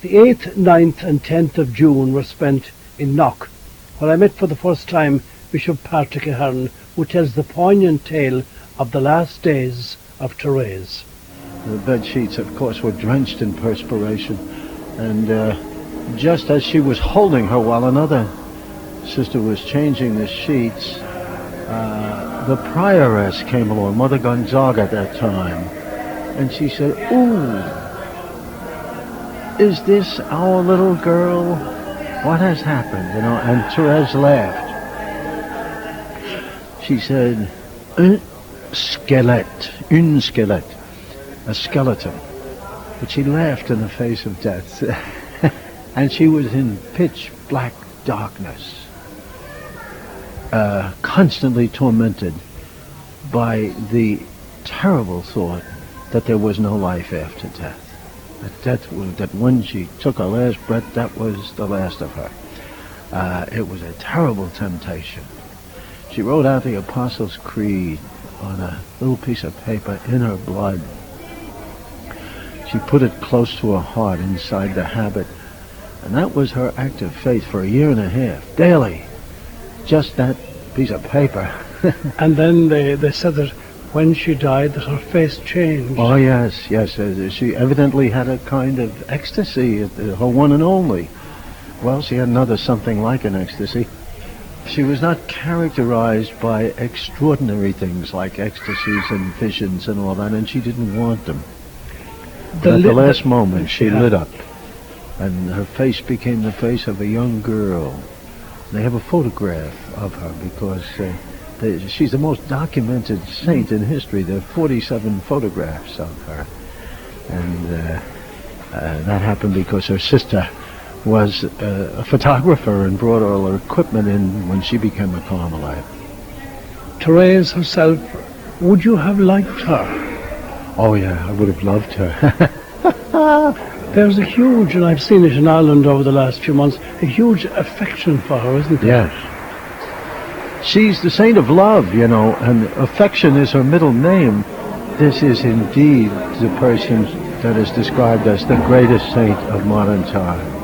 The 8th, 9th and 10th of June were spent in Knock, where I met for the first time Bishop Patrick Ahern, who tells the poignant tale of the last days of Therese. The bed sheets, of course, were drenched in perspiration, and just as she was holding her while another sister was changing the sheets, the prioress came along, Mother Gonzaga at that time, and she said, "Ooh, is this our little girl? What has happened?" And Therese laughed. She said, "Un squelette, une squelette," a skeleton. But she laughed in the face of death. And she was in pitch black darkness, constantly tormented by the terrible thought that there was no life after death. That when she took her last breath, that was the last of her. It was a terrible temptation. She wrote out the Apostles' Creed on a little piece of paper in her blood. She put it close to her heart inside the habit, and that was her act of faith for a year and a half, daily. Just that piece of paper. And then they said that when she died that her face changed. Oh, yes. She evidently had a kind of ecstasy, her one and only. Well, she had another something like an ecstasy. She was not characterized by extraordinary things like ecstasies and visions and all that, and she didn't want them. But at the last moment, she lit up, and her face became the face of a young girl. They have a photograph of her because she's the most documented saint in history. There are 47 photographs of her. And that happened because her sister was a photographer and brought all her equipment in when she became a Carmelite. Therese herself, would you have liked her? Oh yeah, I would have loved her. There's a huge, and I've seen it in Ireland over the last few months, a huge affection for her, isn't there? Yes. She's the saint of love, and affection is her middle name. This is indeed the person that is described as the greatest saint of modern times.